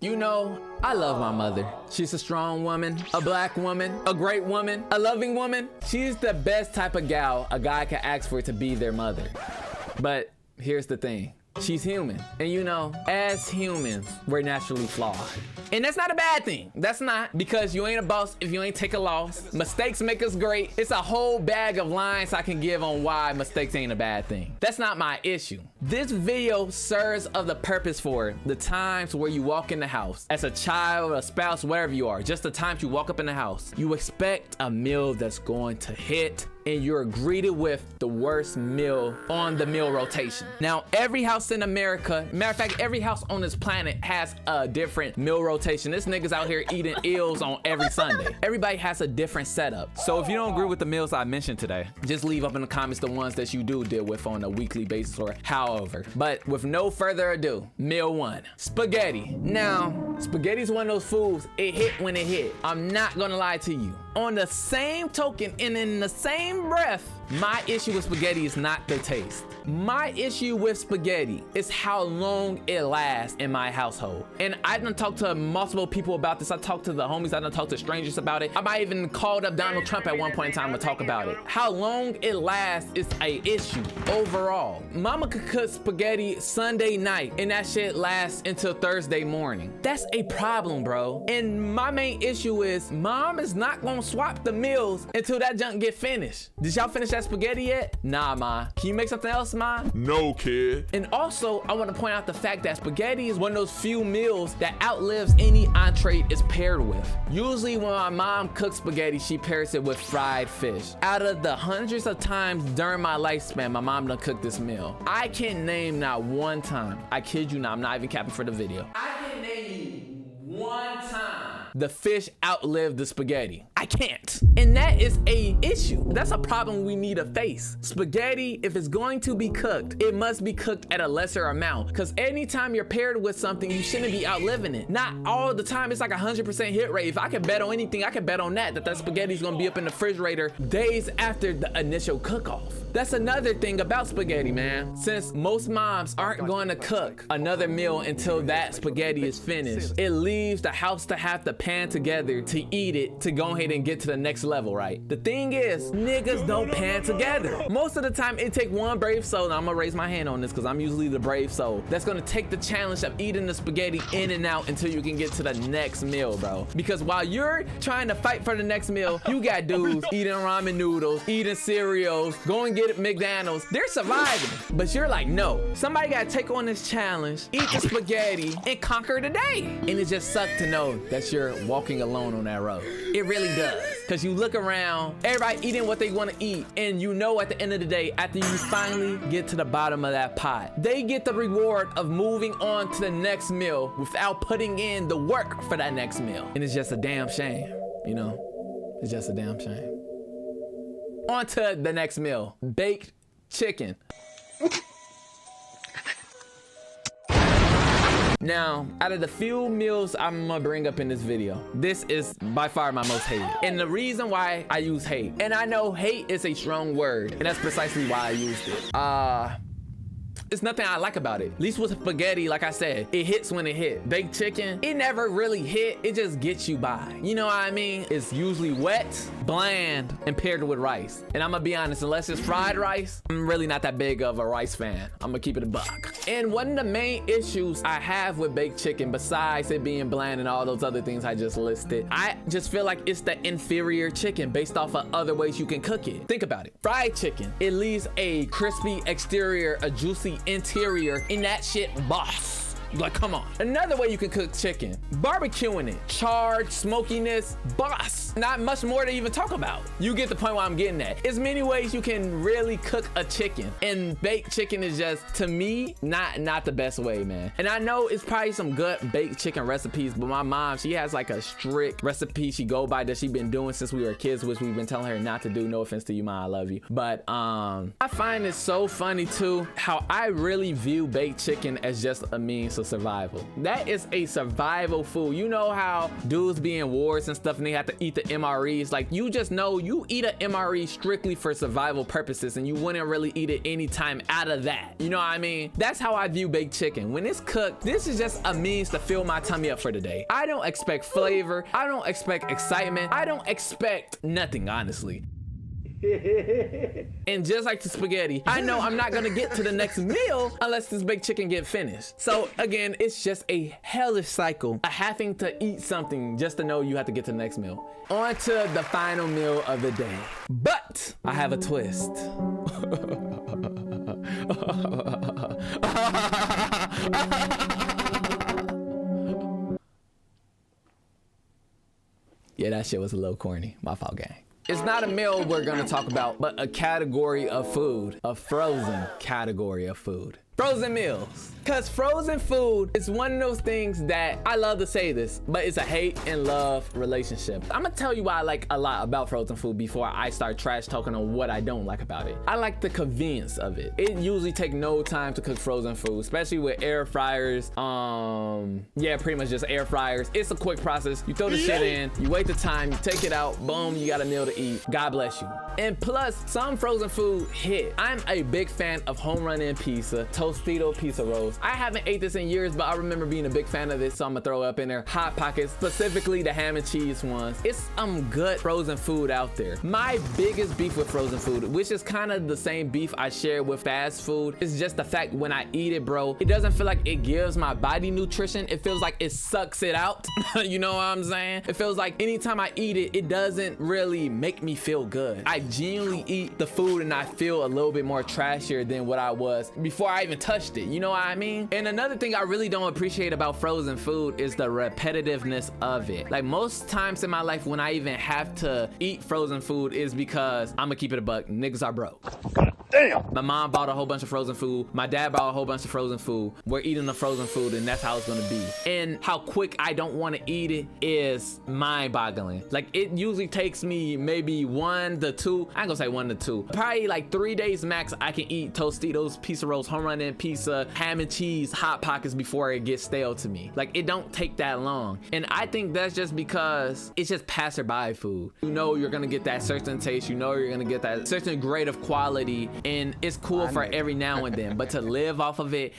You know, I love my mother. She's a strong woman, a black woman, a great woman, a loving woman. She's the best type of gal a guy can ask for to be their mother. But here's the thing. She's human. And you know, as humans, we're naturally flawed. And that's not a bad thing. That's not, because you ain't a boss if you ain't take a loss. Mistakes make us great. It's a whole bag of lines I can give on why mistakes ain't a bad thing. That's not my issue. This video serves of the purpose for the times where you walk in the house as a child, a spouse, wherever you are, just the times you walk up in the house, you expect a meal that's going to hit, and you're greeted with the worst meal on the meal rotation. Now, every house in America, matter of fact, every house on this planet has a different meal rotation. This nigga's out here eating eels on every Sunday. Everybody has a different setup. So if you don't agree with the meals I mentioned today, just leave up in the comments the ones that you do deal with on a weekly basis or however. But with no further ado, meal one, spaghetti. Now, spaghetti's one of those foods, it hit when it hit. I'm not gonna lie to you. On the same token and in the same breath, my issue with spaghetti is not the taste. My issue with spaghetti is how long it lasts in my household. And I done talked to multiple people about this. I talked to the homies, I done talked to strangers about it. I might even called up Donald Trump at one point in time to talk about it. How long it lasts is a issue overall. Mama could cook spaghetti Sunday night and that shit lasts until Thursday morning. That's a problem, bro. And my main issue is mom is not gonna swap the meals until that junk get finished. Did y'all finish that spaghetti yet? Nah, ma. Can you make something else, ma? No, kid. And also, I want to point out the fact that spaghetti is one of those few meals that outlives any entree it's paired with. Usually when my mom cooks spaghetti, she pairs it with fried fish. Out of the hundreds of times during my lifespan, my mom done cooked this meal, I can't name not one time. I kid you not, I'm not even capping for the video. I can name you one time the fish outlived the spaghetti. I can't. And that is a issue. That's a problem we need to face. Spaghetti, if it's going to be cooked, it must be cooked at a lesser amount. Because anytime you're paired with something, you shouldn't be outliving it. Not all the time, it's like 100% hit rate. If I can bet on anything, I can bet on that spaghetti's gonna be up in the refrigerator days after the initial cook-off. That's another thing about spaghetti, man. Since most moms aren't going to cook another meal until that spaghetti is finished, it leaves the house to have to pan together to eat it to go ahead and get to the next level, right? The thing is, niggas don't pan together. Most of the time, it take one brave soul, and I'm gonna raise my hand on this because I'm usually the brave soul, that's gonna take the challenge of eating the spaghetti in and out until you can get to the next meal, bro. Because while you're trying to fight for the next meal, you got dudes eating ramen noodles, eating cereals, going get at McDonald's. They're surviving. But you're like, no, somebody gotta take on this challenge, eat the spaghetti, and conquer the day. And it just sucks to know that you're walking alone on that road. It really does. Cause you look around, everybody eating what they wanna eat, and you know at the end of the day, after you finally get to the bottom of that pot, they get the reward of moving on to the next meal without putting in the work for that next meal. And it's just a damn shame, you know? It's just a damn shame. On to the next meal, baked chicken. Now, out of the few meals I'm gonna bring up in this video, this is by far my most hated. And the reason why I use hate, and I know hate is a strong word, and that's precisely why I used it. It's nothing I like about it. At least with spaghetti, like I said, it hits when it hit. Baked chicken, it never really hit. It just gets you by. You know what I mean? It's usually wet, bland, and paired with rice. And I'm gonna be honest, unless it's fried rice, I'm really not that big of a rice fan. I'm gonna keep it a buck. And one of the main issues I have with baked chicken, besides it being bland and all those other things I just listed, I just feel like it's the inferior chicken based off of other ways you can cook it. Think about it. Fried chicken, it leaves a crispy exterior, a juicy interior, and that shit boss. Like, come on. Another way you can cook chicken, barbecuing it, charred, smokiness, boss. Not much more to even talk about. You get the point where I'm getting at. There's many ways you can really cook a chicken, and baked chicken is just, to me, not the best way, man. And I know it's probably some good baked chicken recipes, but my mom, she has like a strict recipe she go by that she been doing since we were kids, which we've been telling her not to do. No offense to you, ma, I love you. But I find it so funny too, how I really view baked chicken as just a means to survival. That is a survival food. You know how dudes be in wars and stuff and they have to eat the MREs? Like, you just know you eat an MRE strictly for survival purposes and you wouldn't really eat it anytime out of that. You know what I mean? That's how I view baked chicken. When it's cooked, this is just a means to fill my tummy up for the day. I don't expect flavor. I don't expect excitement. I don't expect nothing, honestly. And just like the spaghetti, I know I'm not gonna get to the next meal unless this baked chicken get finished. So again, it's just a hellish cycle of having to eat something just to know you have to get to the next meal. On to the final meal of the day. But I have a twist. Yeah, that shit was a little corny. My fault, gang. It's not a meal we're gonna talk about, but a category of food, a frozen category of food. Frozen meals. Cause frozen food is one of those things that I love to say this, but it's a hate and love relationship. I'm gonna tell you why I like a lot about frozen food before I start trash talking on what I don't like about it. I like the convenience of it. It usually takes no time to cook frozen food, especially with air fryers. Yeah, pretty much just air fryers. It's a quick process. You throw the shit in, you wait the time, you take it out, boom, you got a meal to eat. God bless you. And plus, some frozen food hit. I'm a big fan of home run in pizza, Tostito pizza rolls. I haven't ate this in years, but I remember being a big fan of this, so I'm gonna throw it up in there. Hot Pockets, specifically the ham and cheese ones. It's some good frozen food out there. My biggest beef with frozen food, which is kind of the same beef I share with fast food, is just the fact when I eat it, bro, it doesn't feel like it gives my body nutrition. It feels like it sucks it out. You know what I'm saying? It feels like anytime I eat it, it doesn't really make me feel good. I genuinely eat the food and I feel a little bit more trashier than what I was before I even touched it. You know what I mean? And another thing I really don't appreciate about frozen food is the repetitiveness of it. Like, most times in my life when I even have to eat frozen food is because I'm gonna keep it a buck, niggas are broke. Damn. My mom bought a whole bunch of frozen food. My dad bought a whole bunch of frozen food. We're eating the frozen food and that's how it's gonna be. And how quick I don't wanna eat it is mind-boggling. Like, it usually takes me maybe 1 to 2, I ain't gonna say 1 to 2, probably like 3 days max I can eat Tostitos, pizza rolls, home run in pizza, ham and cheese, Hot Pockets before it gets stale to me. Like, it don't take that long. And I think that's just because it's just passerby food. You know you're gonna get that certain taste, you know you're gonna get that certain grade of quality, and it's cool for every now and then, but to live off of it,